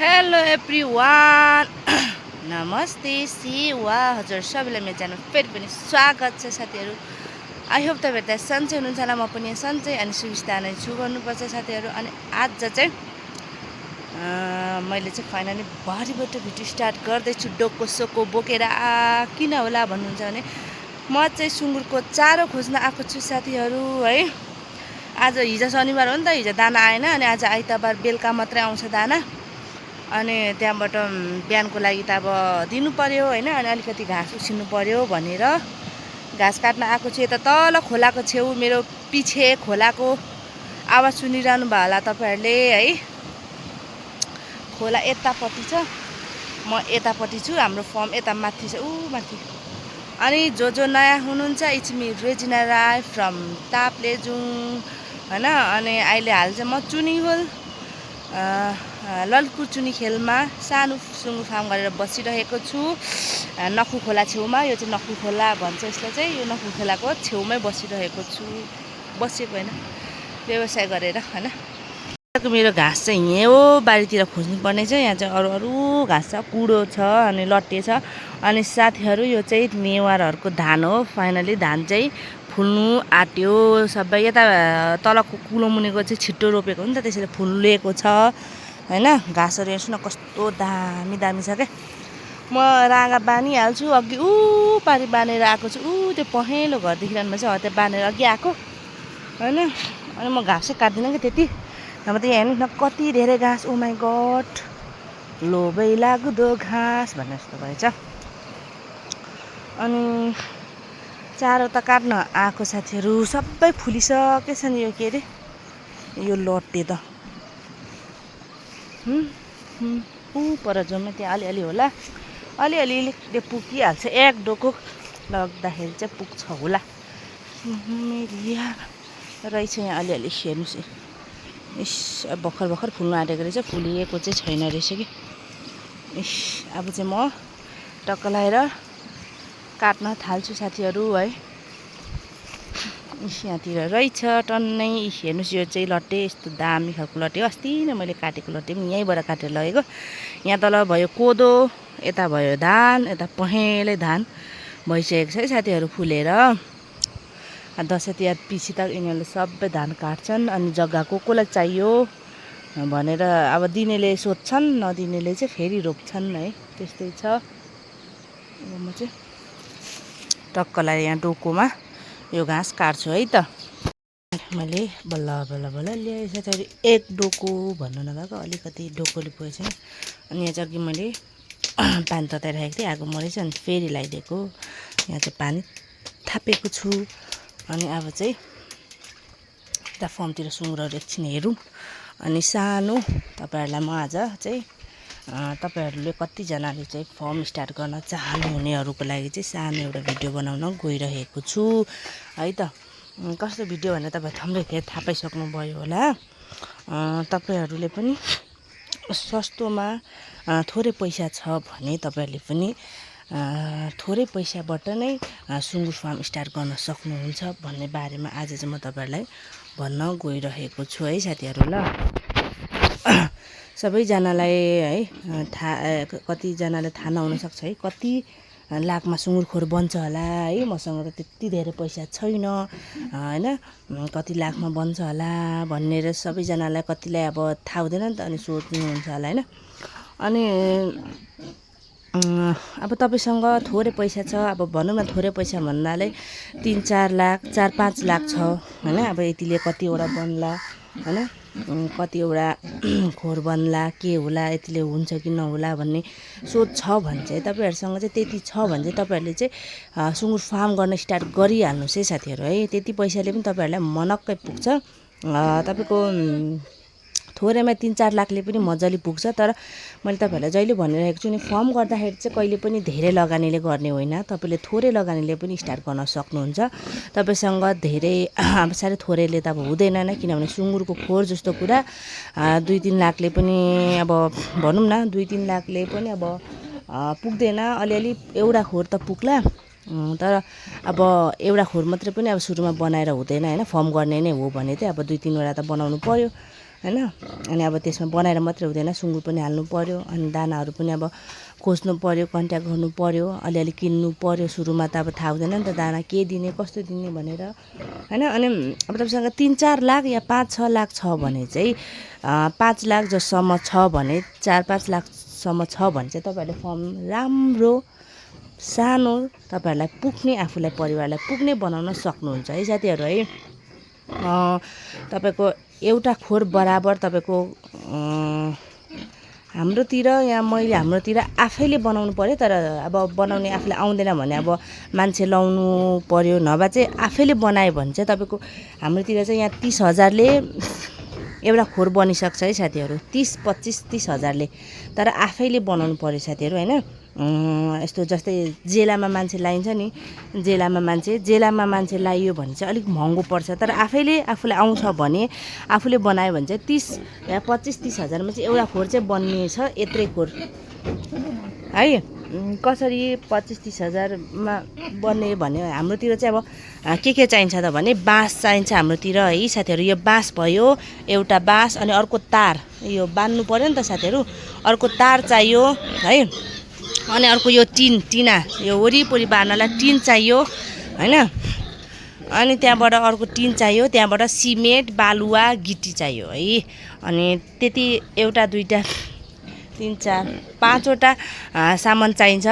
Hello everyone नमस्ते सिवा हजुर सबैलाई मेरो च्यानल फेरि पनि स्वागत छ साथीहरू। आई होप तपाईँहरू त सन्चै हुनुहुन्छ होला, म पनि सन्चै अनि सुविस्ता नै छु भन्नुपर्छ साथीहरू। अनि आज चाहिँ मैले चाहिँ फाइनली भरिबाट भिडियो स्टार्ट गर्दैछु डोको सोको बोकेर। किन होला भन्नुहुन्छ भने म चाहिँ सुँगुरको चारो खोज्न आएको छु साथीहरू है। आज हिजो शनिबार हो नि त, हिजो दाना आएन अनि आज आइतबार बेलुका मात्रै आउँछ दाना। अनि त्यहाँबाट बिहानको लागि त अब दिनु पर्यो होइन, अनि अलिकति घाँस उसिन्नु पर्यो भनेर घाँस काट्न आएको छु। यता तल खोलाको छेउ मेरो पछि खोलाको आवाज सुनिरहनु भयो होला तपाईँहरूले है। खोला यतापट्टि छ, म यतापट्टि छु, हाम्रो फर्म यता माथि छ, ऊ माथि। अनि जो नयाँ हुनुहुन्छ, it's me Regina Rai from Taplejung होइन। अनि अहिले हाल चाहिँ म चुनिहोल ललितपुर चुनिखेलमा सानो सुँगुर फार्म गरेर बसिरहेको छु, नखु खोला छेउमा। यो चाहिँ नखु खोला भन्छ यसलाई चाहिँ। यो नखु खोलाको छेउमै बसिरहेको छु, बसेको होइन, व्यवसाय गरेर होइन। मेरो घाँस चाहिँ यहाँ हो बारीतिर खोज्नुपर्ने चाहिँ। यहाँ चाहिँ अरू अरू घाँस छ, कुडो छ अनि लट्टे छ। अनि साथीहरू यो चाहिँ नेवारहरूको धान हो। फाइनली धान चाहिँ फुल्नु आँट्यो सबै। यता तलको कुलो मुनिको चाहिँ छिट्टो रोपेको हो नि त, त्यसैले फुलेको छ होइन। घाँसहरू हेर्छु न कस्तो दामी दामी छ क्या। म राँगा बानिहाल्छु, अघि ऊ पारि बाँधेर आएको छु। त्यो पहेँलो घर देखिरहनु छ, त्यो बाँधेर अघि आएको होइन। अनि म घाँसै काट्दिनँ कि त्यति, नभए त यहाँ हेर्नु न कति धेरै घाँस। ओ माई गड, लोभै लाग्दो घाँस भन्ने जस्तो भएछ। अनि चारो त काट्न आएको साथीहरू सबै फुलिसकेछ नि। यो के अरे यो लट्टे त ऊ पर जम्मै त्यहाँ अलिअलि होला, अलिअलि पुगिहाल्छ। एक डोको लग्दाखेरि चाहिँ पुग्छ होला। मेरिया रहेछ यहाँ अलिअलि, हेर्नुहोस् इस भर्खर भर्खर फुल्नु आँटेको रहेछ, फुलिएको चाहिँ छैन रहेछ कि। इस अब चाहिँ म टक्क लगाएर काट्न थाल्छु साथीहरू है। यहाँतिर रहेछ टन्नै, हेर्नुहोस् यो चाहिँ लट्टे, यस्तो दामी खालको लट्टे हो। अस्ति नै मैले काटेको लट्टे पनि यहीँबाट काटेर लगेको। यहाँ तल भयो कोदो, यता भयो धान, यता पहेँलै धान भइसकेको छ है साथीहरू फुलेर। दसैँ तिहार पछि त यिनीहरूले सबै धान काट्छन्। अनि जग्गा कसलाई चाहियो भनेर अब दिनेले सोध्छन्, नदिनेले चाहिँ फेरि रोप्छन् है, त्यस्तै छ। अब म चाहिँ टक्कलाई यहाँ डोकोमा यो घाँस काट्छु है त। मैले बल्ल बल्ल बल्ल ल्याएँ साथीहरू। एक डोको भन्नु नभएको, अलिकति डोकोले पुगेछ नि। अनि यहाँ चाहिँ अघि मैले पानी तताइराखेको थिएँ, आगो मरेछ अनि फेरि लगाइदिएको। यहाँ चाहिँ पानी थापेको छु। अनि अब चाहिँ यता फर्मतिर सुँगुरहरू एकछिन हेरौँ। अनि सानो तपाईँहरूलाई म आज चाहिँ तपाईँहरूले कतिजनाले चाहिँ फर्म स्टार्ट गर्न चाहनुहुनेहरूको लागि चाहिँ सानो एउटा भिडियो बनाउन गइरहेको छु है त। कस्तो भिडियो भनेर तपाईँ थम्बनेलले थाहा पाइसक्नुभयो होला। तपाईँहरूले पनि सस्तोमा थोरै पैसा छ भने तपाईँहरूले पनि थोरै पैसाबाट नै सुँगुर फार्म स्टार्ट गर्न सक्नुहुन्छ भन्ने बारेमा आज चाहिँ म तपाईँहरूलाई भन्न गइरहेको छु है साथीहरू। ल सबैजनालाई है कतिजनाले थाहा नहुनसक्छ है, कति लाखमा सुँगुरखोर बन्छ होला है। मसँग त त्यति धेरै पैसा छैन होइन, कति लाखमा बन्छ होला भनेर सबैजनालाई कतिलाई अब थाहा हुँदैन नि त, अनि सोध्नुहुन्छ होला होइन। अनि अब तपाईँसँग थोरै पैसा छ, अब भनौँ न थोरै पैसा भन्नाले 3-4 लाख 4-5 लाख छ होइन। अब यतिले कतिवटा बन्ला होइन, कतिवटा खोर बन्ला के होला, यतिले हुन्छ कि नहोला भन्ने सोच छ भने चाहिँ तपाईँहरूसँग चाहिँ त्यति छ भने चाहिँ तपाईँहरूले चाहिँ सुँगुर फार्म गर्न स्टार्ट गरिहाल्नुहोस् है साथीहरू है। त्यति पैसाले पनि तपाईँहरूलाई मनक्कै पुग्छ। तपाईँको थोरैमा 3-4 लाखले पनि मजाले पुग्छ। तर मैले तपाईँहरूलाई जहिले भनिरहेको छु नि, फर्म गर्दाखेरि चाहिँ कहिले पनि धेरै लगानीले गर्ने होइन, तपाईँले थोरै लगानीले पनि स्टार्ट गर्न सक्नुहुन्छ। तपाईँसँग धेरै अब साह्रै थोरैले त अब हुँदैन नै, किनभने सुँगुरको खोर जस्तो कुरा 2-3 लाखले पनि अब भनौँ न 2-3 लाखले पनि अब पुग्दैन। अलिअलि एउटा खोर त पुग्ला, तर अब एउटा खोर मात्रै पनि अब सुरुमा बनाएर हुँदैन होइन। फर्म गर्ने नै हो भने चाहिँ अब 2-3 वटा त बनाउनु पर्यो हैन। अनि अब त्यसमा बनाएर मात्रै हुँदैन, सुँगुर पनि हाल्नु पर्यो, अनि दानाहरू पनि अब खोज्नु पर्यो, कन्ट्याक्ट गर्नु पर्यो, अलिअलि किन्नु पर्यो। सुरुमा त अब थाहा हुँदैन नि त दाना के दिने कस्तो दिने भनेर हैन। अनि अब तपाईँसँग 3-4 लाख या 5-6 लाख छ भने चाहिँ 5 लाख जसम्म छ भने 4-5 लाखसम्म छ भने चाहिँ तपाईँहरूले फर्म राम्रो सानो तपाईँहरूलाई पुग्ने, आफूलाई परिवारलाई पुग्ने बनाउन सक्नुहुन्छ है साथीहरू है। तपाईँको एउटा खोर बराबर तपाईँको हाम्रोतिर हाम्रोतिर आफैले बनाउनु पर्यो। तर अब बनाउने आफूलाई आउँदैन भने अब मान्छे लाउनु पर्यो, नभए चाहिँ आफैले बनायो भने चाहिँ तपाईँको हाम्रोतिर चाहिँ यहाँ 30,000ले एउटा खोर बनिसक्छ है साथीहरू, 25-30 हजारले। तर आफैले बनाउनु पर्यो साथीहरू हैन। यस्तो जस्तै जेलामा मान्छे लाइन्छ नि, जेलामा मान्छे लाइयो भने चाहिँ अलिक महँगो पर्छ। तर आफूलाई आउँछ भने आफूले बनायो भने चाहिँ 30 या 25-30 हजारमा चाहिँ एउटा खोर चाहिँ बन्ने छ। यत्रै खोर है कसरी 25-30 हजारमा बन्ने भने हाम्रोतिर चाहिँ अब के चाहिन्छ त भने बाँस चाहिन्छ हाम्रोतिर है साथीहरू। यो बाँस भयो, एउटा बाँस, अनि अर्को तार, यो बान्नु पर्यो नि त साथीहरू। अर्को तार चाहियो है, अनि अर्को यो टिना, यो वरिपरि बार्नलाई टिन चाहियो हैन। अनि त्यहाँबाट अर्को टिन चाहियो, त्यहाँबाट सिमेन्ट, बालुवा, गिटी चाहियो है। अनि त्यति एउटा दुईटा 3-4 5वटा सामान चाहिन्छ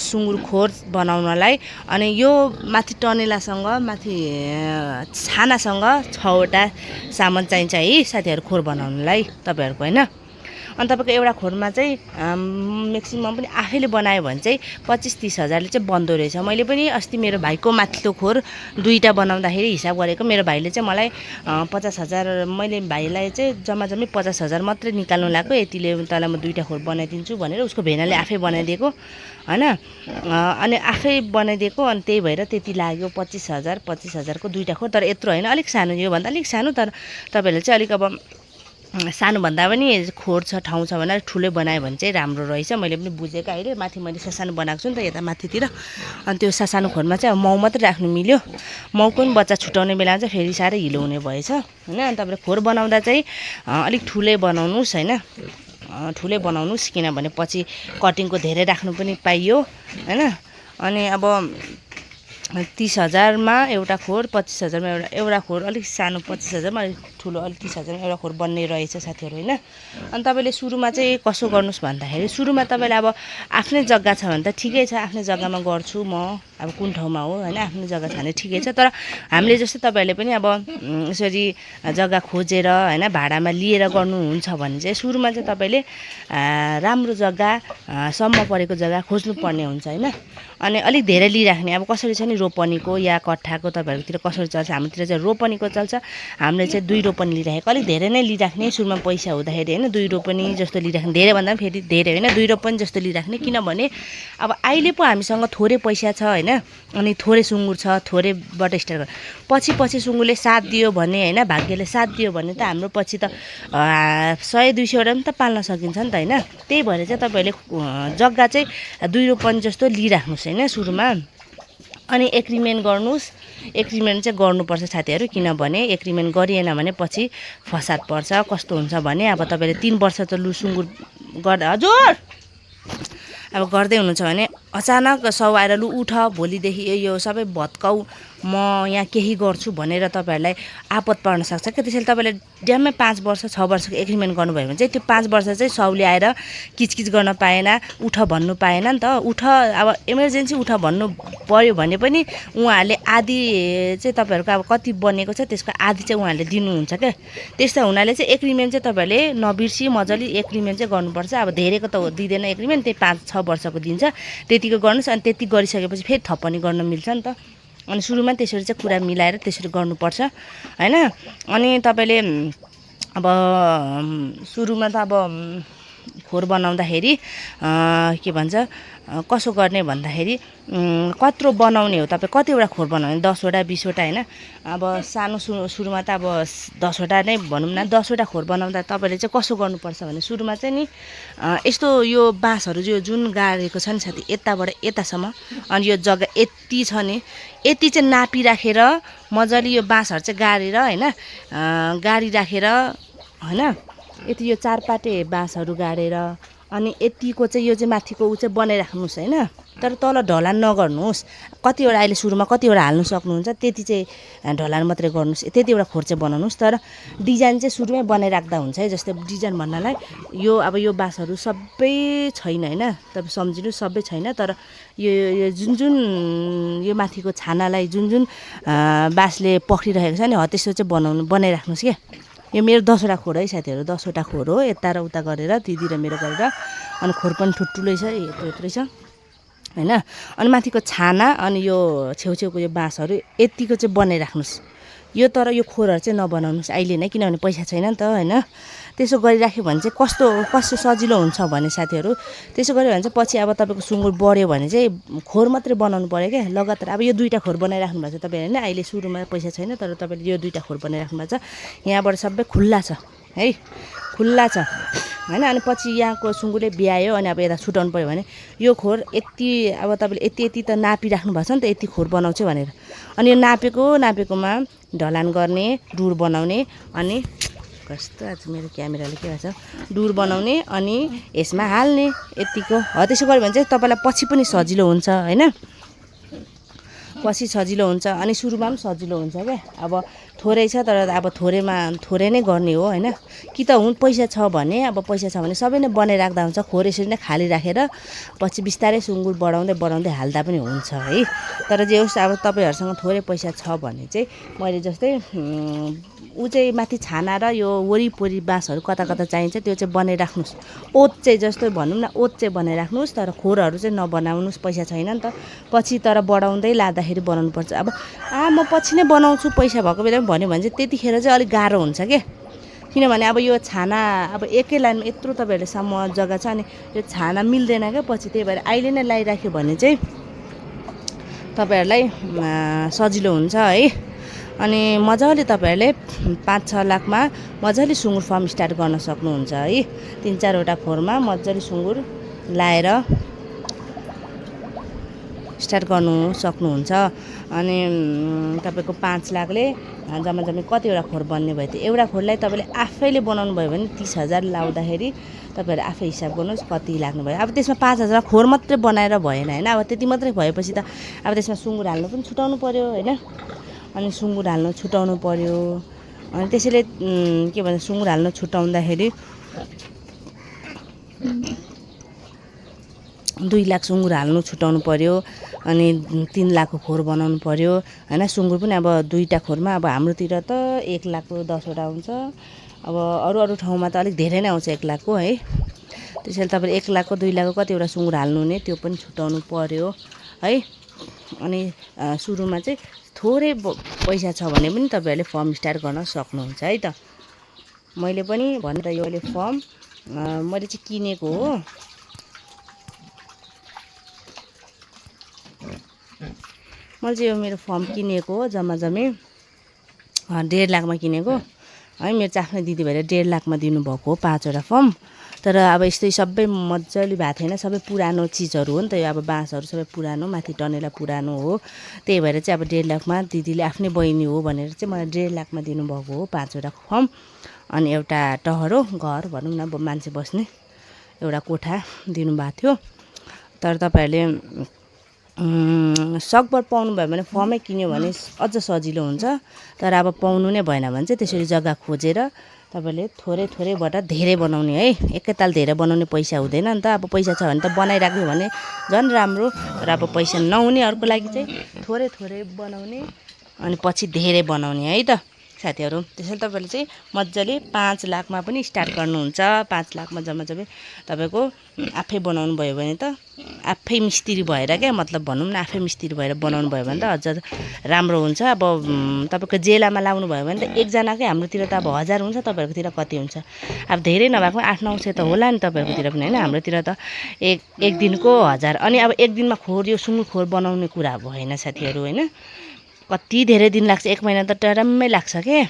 सुँगुर खोर बनाउनलाई। अनि यो माथि टनेलासँग माथि छानासँग 6वटा सामान चाहिन्छ है साथीहरू खोर बनाउनलाई तपाईँहरूको हैन। अनि तपाईँको एउटा खोरमा चाहिँ म्याक्सिमम पनि आफैले बनायो भने चाहिँ 25-30 हजारले चाहिँ बन्दो रहेछ। मैले पनि अस्ति मेरो भाइको माथिल्लो खोर 2टा बनाउँदाखेरि हिसाब गरेको, मेरो भाइले चाहिँ मलाई 50 हजार, मैले भाइलाई चाहिँ जम्मै 50 हजार मात्रै निकाल्नु लाग्यो। यतिले तँलाई म 2टा खोर बनाइदिन्छु भनेर उसको भेनाले आफै बनाइदिएको हैन। अनि आफै बनाइदिएको, अनि त्यही भएर त्यति लाग्यो 25 हजारको 2टा खोर। तर यत्रो होइन, अलिक सानो, योभन्दा अलिक सानो। तर तपाईँहरूले चाहिँ अलिक अब सानोभन्दा पनि खोर छ, ठाउँ छ भने ठुलै बनायो भने चाहिँ राम्रो रहेछ। मैले पनि बुझेको अहिले। माथि मैले सानो बनाएको छु नि त यता माथितिर, अनि त्यो सानो खोरमा चाहिँ अब माउ मात्रै राख्नु मिल्यो। माउको पनि बच्चा छुटाउने बेलामा चाहिँ फेरि साह्रै हिलो हुने भएछ हैन। अनि तपाईँले खोर बनाउँदा चाहिँ अलिक ठुलै बनाउनुहोस् हैन, ठुलै बनाउनुहोस्, किनभने पछि कटिङको धेरै राख्नु पनि पाइयो हैन। अनि अब 30 हजारमा एउटा खोर, 25 हजारमा एउटा खोर, अलिक सानो 25 हजारमा, अलिक ठुलो अलिक 30 हजारमा एउटा खोर बन्ने रहेछ साथीहरू हैन। अनि तपाईँले सुरुमा चाहिँ कसो गर्नुहोस् भन्दाखेरि, सुरुमा तपाईँले अब आफ्नै जग्गा छ भने त ठिकै छ, आफ्नै जग्गामा गर्छु म, अब कुन ठाउँमा हो हैन, आफ्नै जग्गा छ भने ठिकै छ। तर हामीले जस्तै तपाईँहरूले पनि अब यसरी जग्गा खोजेर हैन भाडामा लिएर गर्नुहुन्छ भने चाहिँ सुरुमा चाहिँ तपाईँले राम्रो जग्गा, सम्म परेको जग्गा खोज्नुपर्ने हुन्छ हैन। अनि अलिक धेरै लिइराख्ने, अब कसरी छ नि रोपनीको या कट्ठाको तपाईँहरूतिर कसरी चल्छ, हाम्रोतिर चाहिँ रोपनीको चल्छ, हामीले चाहिँ 2 रोपनी लिइराखेको। अलिक धेरै नै लिइराख्ने सुरुमा पैसा हुँदाखेरि हैन, 2 रोपनी जस्तो लिइराख्ने, धेरै भन्दा पनि फेरि धेरै हैन, 2 रोपनी जस्तो लिइराख्ने। किनभने अब अहिले पो हामीसँग थोरै पैसा छ हैन, अनि थोरै सुँगुर छ, थोरैबाट स्टार्ट गर्नु। पछि सुँगुरले साथ दियो भने हैन, भाग्यले साथ दियो भने त हाम्रो पछि त 100-200 वटा पनि त पाल्न सकिन्छ नि त हैन। त्यही भएर चाहिँ तपाईँहरूले जग्गा चाहिँ 2 रोपनी जस्तो लिइराख्नुहोस् हैन सुरुमा। अनि एग्रिमेन्ट गर्नुहोस्, एग्रिमेन्ट चाहिँ गर्नुपर्छ साथीहरू। किनभने एग्रिमेन्ट गरिएन भने पछि फसाद पर्छ। कस्तो हुन्छ भने अब तपाईँले 3 वर्ष त लु सुँगुर गर्दा हजुर अब गर्दै हुनुहुन्छ भने अचानक सौ आएर लु उठ भोलिदेखि यो सबै भत्काउ, म यहाँ केही गर्छु भनेर तपाईँहरूलाई आपत पर्न सक्छ क्या। त्यसैले तपाईँले ड्याम्मै 5 वर्ष 6 वर्षको एग्रिमेन्ट गर्नुभयो भने चाहिँ त्यो 5 वर्ष चाहिँ सौले आएर किचकिच गर्न पाएन, उठ भन्नु पाएन नि त। उठ अब इमर्जेन्सी उठ भन्नु पर्यो भने पनि उहाँहरूले आधी चाहिँ तपाईँहरूको अब कति बनेको छ त्यसको आधी चाहिँ उहाँहरूले दिनुहुन्छ क्या। त्यस्तो हुनाले चाहिँ एग्रिमेन्ट चाहिँ तपाईँहरूले नबिर्सी मजाले एग्रिमेन्ट चाहिँ गर्नुपर्छ। अब धेरैको त दिँदैन एग्रिमेन्ट, त्यही 5-6 वर्षको दिन्छ, त्यतिको गर्नुहोस्। अनि त्यति गरिसकेपछि फेरि थप पनि गर्न मिल्छ नि त। अनि सुरुमा त्यसरी चाहिँ कुरा मिलाएर त्यसरी गर्नुपर्छ हैन। अनि तपाईँले अब सुरुमा त अब खोर बनाउँदाखेरि के भन्छ कसो गर्ने भन्दाखेरि कत्रो बनाउने हो, तपाईँ कतिवटा खोर बनाउने, 10 वटा 20 वटा हैन। अब सानो सुरुमा त अब 10 वटा नै भनौँ न, 10 वटा खोर बनाउँदा तपाईँले चाहिँ कसो गर्नुपर्छ भने सुरुमा चाहिँ नि यस्तो यो बाँसहरू जुन गाडेको छ नि साथी यताबाट यतासम्म, अनि यो जग्गा यति छ नि, यति चाहिँ नापिराखेर मजाले यो बाँसहरू चाहिँ गाडेर हैन गाडिराखेर हैन। यति यो 4 पाटे बाँसहरू गाडेर अनि यतिको चाहिँ यो चाहिँ माथिको उ चाहिँ बनाइराख्नुहोस् हैन। तर तल ढलान नगर्नुहोस्। कतिवटा अहिले सुरुमा कतिवटा हाल्नु सक्नुहुन्छ, त्यति चाहिँ ढलान मात्रै गर्नुहोस्, त्यतिवटा खोर चाहिँ बनाउनुहोस्। तर डिजाइन चाहिँ सुरुमै बनाइराख्दा हुन्छ है। जस्तै डिजाइन भन्नलाई यो अब यो बाँसहरू सबै छैन हैन, तपाईँ सम्झिनु सबै छैन। तर यो जुन यो माथिको छानालाई जुन बाँसले पक्रिरहेको छ नि हो त्यस्तो चाहिँ बनाइराख्नुहोस् क्या। यो मेरो 10वटा खोर है साथीहरू, 10वटा खोर हो, यता र उता गरेर दिदी र मेरो गरेर। अनि खोर पनि ठुल्ठुलै छ, यत्रो छ हैन। अनि माथिको छाना अनि यो छेउछेउको यो बाँसहरू यतिको चाहिँ बनाइराख्नुहोस्। यो तर यो खोरहरू चाहिँ नबनाउनुहोस् अहिले नै, किनभने पैसा छैन नि त हैन। त्यसो गरिराख्यो भने चाहिँ कस्तो सजिलो हुन्छ भने साथीहरू, त्यसो गऱ्यो भने चाहिँ पछि अब तपाईँको सुँगुर बढ्यो भने चाहिँ खोर मात्रै बनाउनु पऱ्यो क्या लगातार। अब यो 2टा खोर बनाइराख्नु भएको छ तपाईँ हैन, अहिले सुरुमा पैसा छैन तर तपाईँले यो 2टा खोर बनाइराख्नु भएको छ। यहाँबाट सबै खुल्ला छ है, खुल्ला छ हैन। अनि पछि यहाँको सुँगुरले ब्यायो अनि अब यता छुटाउनु पऱ्यो भने यो खोर यति अब तपाईँले यति त नापिराख्नु भएको छ नि त, यति खोर बनाउँछु भनेर। अनि यो नापेकोमा ढलान गर्ने, डुर बनाउने अनि कस्तो आज मेरो क्यामेराले के भन्छ, डुर बनाउने अनि यसमा हाल्ने यतिको हो। त्यसो गऱ्यो भने चाहिँ तपाईँलाई पछि पनि सजिलो हुन्छ हैन, पछि सजिलो हुन्छ अनि सुरुमा पनि सजिलो हुन्छ क्या। अब थोरै छ तर अब थोरै नै गर्ने हो हैन। कि त पैसा छ भने सबै नै बनाइराख्दा हुन्छ, खोर यसरी नै खाली राखेर पछि बिस्तारै सुँगुर बढाउँदै हाल्दा पनि हुन्छ है। तर जे होस् अब तपाईँहरूसँग थोरै पैसा छ भने चाहिँ मैले जस्तै ऊ चाहिँ माथि छाना र यो वरिपरि बाँसहरू कता चाहिन्छ त्यो चाहिँ बनाइराख्नुहोस्। ओत चाहिँ जस्तो भनौँ न, ओत चाहिँ बनाइराख्नुहोस् तर खोरहरू चाहिँ नबनाउनुहोस्, पैसा छैन नि त। पछि तर बढाउँदै लाँदाखेरि बनाउनुपर्छ। अब म पछि नै बनाउँछु पैसा भएको बेलामा भन्यो भने चाहिँ त्यतिखेर चाहिँ अलिक गाह्रो हुन्छ के। किनभने अब यो छाना अब एकै लाइनमा यत्रो तपाईँहरूले सम्म जग्गा छ अनि यो छाना मिल्दैन क्या पछि। त्यही भएर अहिले नै लगाइराख्यो भने चाहिँ तपाईँहरूलाई सजिलो हुन्छ है। अनि मजाले तपाईँहरूले 5-6 लाखमा मजाले सुँगुर फार्म स्टार्ट गर्न सक्नुहुन्छ है। 3-4वटा खोरमा मजाले सुँगुर लाएर स्टार्ट गर्नु सक्नुहुन्छ। अनि तपाईँको 5 लाखले जम्मा कतिवटा खोर बन्ने भयो, त्यो एउटा खोरलाई तपाईँले आफैले बनाउनु भयो भने 30,000 लाउँदाखेरि तपाईँहरू आफै हिसाब गर्नुहोस् कति लाग्नु भयो। अब त्यसमा 5,000 खोर मात्रै बनाएर भएन हैन। अब त्यति मात्रै भएपछि त अब त्यसमा सुँगुर हाल्नु पनि छुटाउनु पर्यो हैन। अनि सुँगुर हाल्नु छुटाउनु पर्यो। अनि त्यसैले के भन्छ सुँगुर हाल्नु छुटाउँदाखेरि 2 लाख सुँगुर हाल्नु छुटाउनु पर्यो। अनि 3 लाखको खोर बनाउनु पर्यो हैन। सुँगुर पनि अब 2टा खोरमा अब हाम्रोतिर त 1 लाखको 10वटा हुन्छ। अब अरू ठाउँमा त अलिक धेरै नै आउँछ 1 लाखको है। त्यसैले तपाईँले 1 लाखको 2 लाखको कतिवटा सुँगुर हाल्नु हुने त्यो पनि छुटाउनु पर्यो है। अनि सुरुमा चाहिँ थोरै पैसा छ भने पनि तपाईँहरूले फर्म स्टार्ट गर्न सक्नुहुन्छ है त। मैले पनि भनेर यो फर्म मैले चाहिँ किनेको हो। मैले चाहिँ यो मेरो फर्म किनेको हो जम्मा 1.5 लाखमा किनेको है। मेरो चाहिँ आफ्नै दिदी भएर 1.5 लाखमा दिनुभएको हो 5वटा फर्म। तर अब यस्तै सबै मजाले भएको थिएन, सबै पुरानो चिजहरू हो नि त। यो अब बाँसहरू सबै पुरानो, माथि टनेला पुरानो हो। त्यही भएर चाहिँ अब 1.5 लाखमा दिदीले आफ्नै बहिनी हो भनेर चाहिँ मलाई 1.5 लाखमा दिनुभएको हो 5वटा फर्म। अनि एउटा टहरो घर भनौँ न, अब मान्छे बस्ने एउटा कोठा दिनुभएको थियो। तर तपाईँहरूले सकभर पाउनुभयो भने फर्मै किन्यो भने अझ सजिलो हुन्छ। तर अब पाउनु नै भएन भने चाहिँ त्यसरी जग्गा खोजेर तपाईँले थोरैबाट धेरै बनाउने है। एकैताल धेरै बनाउने पैसा हुँदैन नि त। अब पैसा छ भने त बनाइराख्यो भने झन् राम्रो। र अब पैसा नहुनेहरूको लागि चाहिँ थोरै बनाउने अनि पछि धेरै बनाउने है त साथीहरू। त्यसैले तपाईँले चाहिँ मजाले 5 लाखमा पनि स्टार्ट गर्नुहुन्छ। 5 लाखमा जम्मा तपाईँको आफै बनाउनु भयो भने त आफै मिस्त्री भएर क्या, मतलब भनौँ न आफै मिस्त्री भएर बनाउनु भयो भने त अझ राम्रो हुन्छ। अब तपाईँको जेलामा लाउनु भयो भने त एकजनाकै हाम्रोतिर त अब 1000 हुन्छ, तपाईँहरूकोतिर कति हुन्छ? अब धेरै नभएको 8-900 त होला नि तपाईँहरूकोतिर पनि होइन। हाम्रोतिर त एक दिनको 1000। अनि अब एक दिनमा खोर यो सुँगुर खोर बनाउने कुरा भएन साथीहरू होइन। कति धेरै दिन लाग्छ, 1 महिना त टरम्मै लाग्छ के।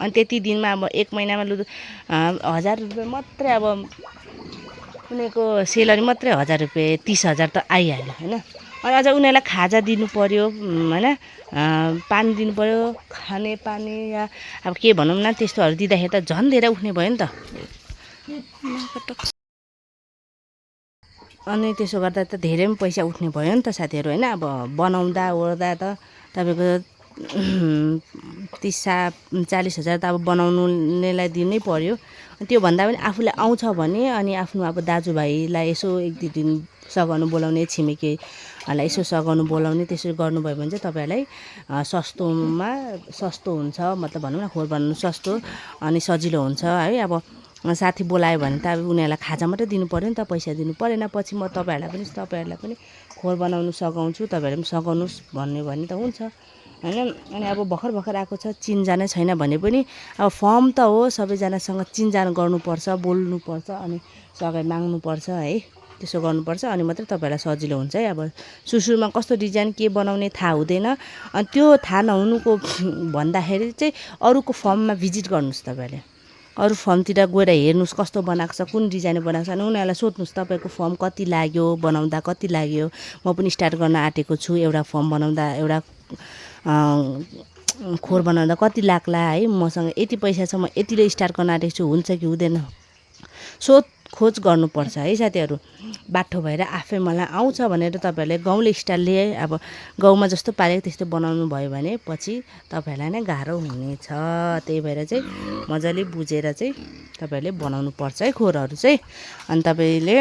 अनि त्यति दिनमा अब 1 महिनामा 1000 रुपियाँ मात्रै, अब कुनैको सेलरी मात्रै 1000 रुपियाँ 30,000 त आइहाल्यो होइन। अनि अझ उनीहरूलाई खाजा दिनु पऱ्यो होइन, पानी दिनु पऱ्यो, खाने पानी या अब के भनौँ न, त्यस्तोहरू दिँदाखेरि त झन् धेरै उठ्ने भयो नि त। अनि त्यसो गर्दा त धेरै पनि पैसा उठ्ने भयो नि त साथीहरू होइन। अब बनाउँदा ओर्दा त तपाईँको 30-40 हजार त अब बनाउनेलाई दिनै पर्यो। त्योभन्दा पनि आफूलाई आउँछ भने अनि आफ्नो अब दाजुभाइलाई यसो 1-2 दिन सघाउनु बोलाउने, छिमेकीहरूलाई यसो सघाउनु बोलाउने, त्यसरी गर्नुभयो भने चाहिँ तपाईँहरूलाई सस्तो हुन्छ, मतलब भनौँ न खोर बनाउनु सस्तो अनि सजिलो हुन्छ है। अब साथी बोलायो भने त अब उनीहरूलाई खाजा मात्रै दिनु पऱ्यो नि त, पैसा दिनु परेन। पछि म तपाईँहरूलाई पनि खोर बनाउनु सघाउँछु, तपाईँहरूले पनि सघाउनुहोस् भन्ने त हुन्छ होइन। अनि अब भर्खर आएको छ, चिनजानै छैन भने पनि अब फर्म त हो, सबैजनासँग चिनजान गर्नुपर्छ, बोल्नुपर्छ अनि सघाइ माग्नुपर्छ है। त्यसो गर्नुपर्छ अनि मात्रै तपाईँहरूलाई सजिलो हुन्छ है। अब सुरुमा कस्तो डिजाइन के बनाउने थाहा हुँदैन, अनि त्यो थाहा नहुनुको भन्दाखेरि चाहिँ अरूको फर्ममा भिजिट गर्नुहोस्। तपाईँहरूले अरू फर्मतिर गएर हेर्नुहोस् कस्तो बनाएको छ, कुन डिजाइन बनाएको छ, अनि उनीहरूलाई सोध्नुहोस् तपाईँको फर्म कति लाग्यो, बनाउँदा कति लाग्यो। म पनि स्टार्ट गर्न आँटेको छु, एउटा फर्म बनाउँदा, एउटा खोर बनाउँदा कति लाग्ला है, मसँग यति पैसा छ, म यतिले स्टार्ट गर्न आँटेको छु, हुन्छ कि हुँदैन, सोधखोज गर्नुपर्छ है साथीहरू। बाठो भएर आफै मलाई आउँछ भनेर तपाईँहरूले गाउँले स्टाइलले अब गाउँमा जस्तो पारेको त्यस्तो बनाउनु भयो भने पछि तपाईँहरूलाई नै गाह्रो हुनेछ। त्यही भएर चाहिँ मजाले बुझेर चाहिँ तपाईँहरूले बनाउनु पर्छ है खोरहरू चाहिँ। अनि तपाईँले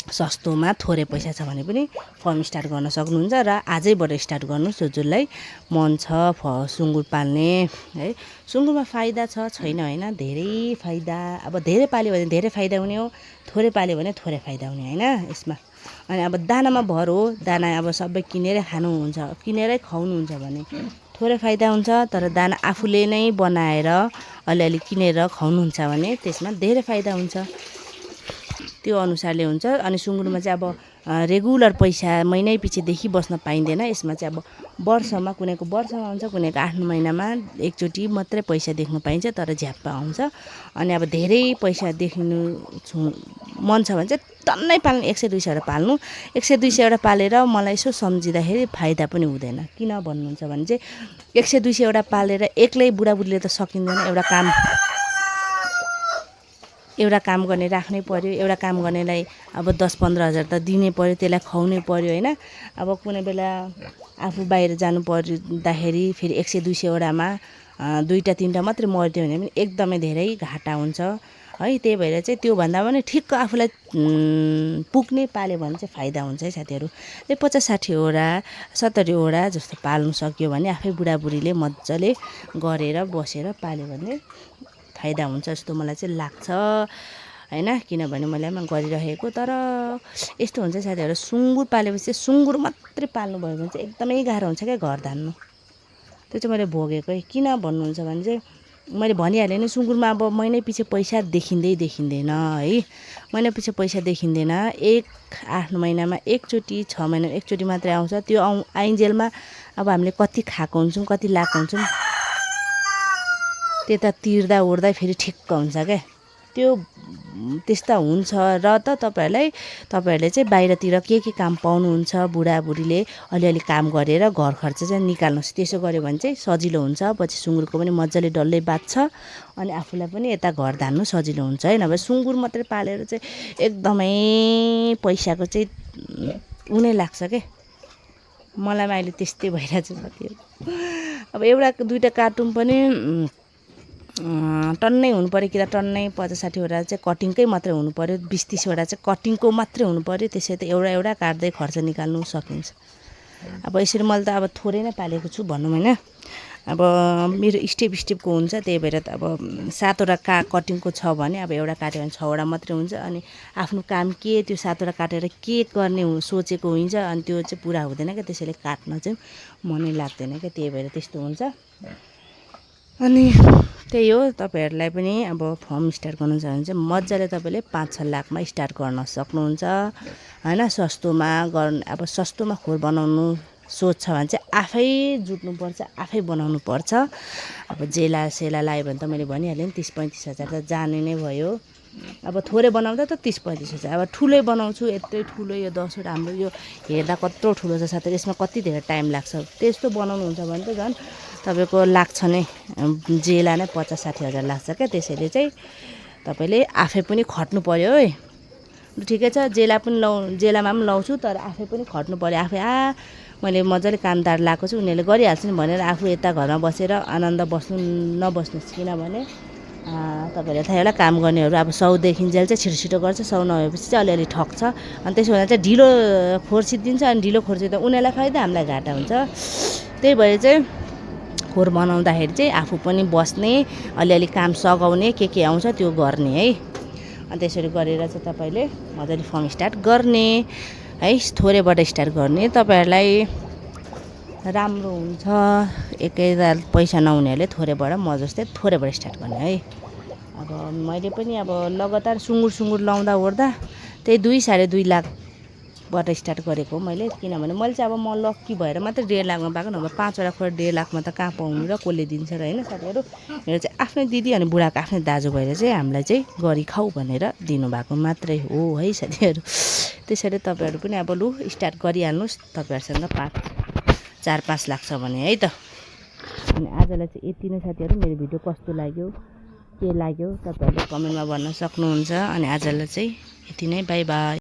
सस्तोमा थोरै पैसा छ भने पनि फर्म स्टार्ट गर्न सक्नुहुन्छ र आजैबाट स्टार्ट गर्नुहोस्। जसलाई मन छ सुँगुर पाल्ने है। सुँगुरमा फाइदा छ छैन होइन, धेरै फाइदा। अब धेरै पाल्यो भने धेरै फाइदा हुने हो, थोरै पाल्यो भने थोरै फाइदा हुने होइन यसमा। अनि अब दानामा भर हो, दाना अब सबै किनेरै खानुहुन्छ, किनेरै खुवाउनुहुन्छ भने थोरै फाइदा हुन्छ। तर दाना आफूले नै बनाएर अलिअलि किनेर खुवाउनुहुन्छ भने त्यसमा धेरै फाइदा हुन्छ, त्यो अनुसारले हुन्छ। अनि सुँगुरमा चाहिँ अब रेगुलर पैसा महिनैपछि देखि बस्न पाइँदैन। यसमा चाहिँ अब वर्षमा कुनैको वर्षमा हुन्छ, कुनैको 8 महिनामा एकचोटि मात्रै पैसा देख्न पाइन्छ, तर झ्याप्प आउँछ। अनि अब धेरै पैसा देख्नु मन छ भने चाहिँ टन्नै पाल्नु, 100-200 पाल्नु। 100-200 पालेर मलाई यसो सम्झिँदाखेरि फाइदा पनि हुँदैन। किन भन्नुहुन्छ भने चाहिँ 100-200 पालेर एक्लै बुढाबुढीले त सकिँदैन। एउटा काम गर्ने राख्नै पर्यो, एउटा काम गर्नेलाई अब 10-15 हजार त दिनै पर्यो, त्यसलाई खुवाउनै पर्यो होइन। अब कुनै बेला आफू बाहिर जानु पर्दाखेरि फेरि 100-200मा 2-3टा मात्रै मरिदियो भने पनि एकदमै धेरै घाटा हुन्छ है। त्यही भएर चाहिँ त्योभन्दा पनि ठिक्क आफूलाई पुग्ने पाल्यो भने चाहिँ फाइदा हुन्छ है साथीहरू। 50-60वटा 70वटा जस्तो पाल्नु सक्यो भने आफै बुढाबुढीले मजाले गरेर बसेर पाल्यो भने फाइदा हुन्छ जस्तो मलाई चाहिँ लाग्छ होइन। किनभने मैले पनि गरिरहेको, तर यस्तो हुन्छ साथीहरू, सुँगुर पालेपछि सुँगुर मात्रै पाल्नुभयो भने चाहिँ एकदमै गाह्रो हुन्छ क्या घर धान्नु। त्यो चाहिँ मैले भोगेको है। किन भन्नुहुन्छ भने चाहिँ मैले भनिहालेँ नि, सुँगुरमा अब महिनैपछि पैसा देखिँदैन है। महिनापछि पैसा देखिँदैन। 8 महिनामा एकचोटि, 6 महिनामा एकचोटि मात्रै आउँछ। त्यो आइन्जेलमा अब हामीले कति खाएको हुन्छौँ, कति लाएको हुन्छौँ, त्यता तिर्दा ओर्दा फेरि ठिक्क हुन्छ क्या। त्यो त्यस्ता हुन्छ र त तपाईँहरूले चाहिँ बाहिरतिर के काम पाउनुहुन्छ, बुढाबुढीले अलिअलि काम गरेर घर खर्च चाहिँ निकाल्नुहोस्। त्यसो गऱ्यो भने चाहिँ सजिलो हुन्छ। पछि सुँगुरको पनि मजाले डल्लै बाँच्छ अनि आफूलाई पनि यता घर धान्नु सजिलो हुन्छ है। नभए सुँगुर मात्रै पालेर चाहिँ एकदमै पैसाको चाहिँ उनै लाग्छ क्या। मलाई पनि अहिले त्यस्तै भइरहेको छ साथीहरू। अब 1-2टा कार्टुन पनि टन्नै हुनु पऱ्यो, कि त टन्नै 50-60वटा चाहिँ कटिङकै मात्रै हुनु पऱ्यो, 20-30वटा चाहिँ कटिङको मात्रै हुनु पऱ्यो। त्यसै त एउटा काट्दै खर्च निकाल्नु सकिन्छ। अब यसरी मैले त अब थोरै नै पालेको छु भनौँ होइन। अब मेरो स्टेपको हुन्छ, त्यही भएर त अब 7वटा कटिङको छ भने अब एउटा काट्यो भने 6वटा मात्रै हुन्छ। अनि आफ्नो काम के त्यो 7वटा काटेर के गर्ने सोचेको हुन्छ, अनि त्यो चाहिँ पुरा हुँदैन क्या। त्यसैले काट्न चाहिँ मनै लाग्दैन क्या, त्यही भएर त्यस्तो हुन्छ। अनि त्यही हो, तपाईँहरूलाई पनि अब फर्म स्टार्ट गर्नु छ भने चाहिँ मजाले तपाईँले 5-6 लाखमा स्टार्ट गर्न सक्नुहुन्छ होइन। अब सस्तोमा खोर बनाउनु सोच छ भने चाहिँ आफै जुट्नुपर्छ, आफै बनाउनु पर्छ। अब जेला सेला लायो भने त मैले भनिहालेँ नि 30-35 हजार त जाने नै भयो। अब थोरै बनाउँदा त 30-35 हुन्छ। अब ठुलै बनाउँछु, यत्रै ठुलो यो 10वटा हाम्रो यो हेर्दा कत्रो ठुलो छ साथै, यसमा कति धेरै टाइम लाग्छ। त्यस्तो बनाउनुहुन्छ भने त झन् तपाईँको लाग्छ नै, जेला नै 50-60 हजार लाग्छ क्या। त्यसैले चाहिँ तपाईँले आफै पनि खट्नु पऱ्यो है। ठिकै छ, जेलामा पनि लाउँछु, तर आफै पनि खट्नु पऱ्यो। आफै मैले मजाले कामदार लगाएको छु, उनीहरूले गरिहाल्छ नि भनेर आफू यता घरमा बसेर आनन्द नबस्नुहोस्। किनभने तपाईँहरूलाई थाहा होला, काम गर्नेहरू अब 100 जेल चाहिँ छिटो गर्छ, 100 नभएपछि चाहिँ अलिअलि ठग्छ। अनि त्यसो भने चाहिँ ढिलो खोर्सिदिन्छ, अनि ढिलो खोर्सिँदा उनीहरूलाई फाइदा, हामीलाई घाटा हुन्छ। त्यही भएर चाहिँ खोर बनाउँदाखेरि चाहिँ आफू पनि बस्ने, अलिअलि काम सघाउने, के आउँछ त्यो गर्ने है। अनि त्यसरी गरेर चाहिँ तपाईँले मजाले फर्म स्टार्ट गर्ने है। थोरैबाट स्टार्ट गर्ने, तपाईँहरूलाई राम्रो हुन्छ। एकैताल पैसा नहुनेहरूले थोरैबाट, म जस्तै थोरैबाट स्टार्ट गर्ने है। अब मैले पनि अब लगातार सुँगुर लाउँदा ओर्दा त्यही 2-2.5 लाखबाट स्टार्ट गरेको हो मैले। किनभने मैले चाहिँ अब म लक्की भएर मात्रै 1.5 लाखमा पाएको, नभए 5वटा खोर 1.5 लाखमा त कहाँ पाउनु र कसले दिन्छ र होइन साथीहरू। मेरो चाहिँ आफ्नै दिदी अनि बुढाको आफ्नै दाजु भएर चाहिँ हामीलाई चाहिँ गरी खाऊ भनेर दिनुभएको मात्रै हो है साथीहरू। त्यसरी तपाईँहरू पनि अब लु स्टार्ट गरिहाल्नुहोस्, तपाईँहरूसँग 4-5 लाख छ भने है त। अनि आजलाई चाहिँ यति नै साथीहरू। मेरो भिडियो कस्तो लाग्यो, के लाग्यो, तपाईँहरूले कमेन्टमा भन्न सक्नुहुन्छ। अनि आजलाई चाहिँ यति नै, बाई बाई।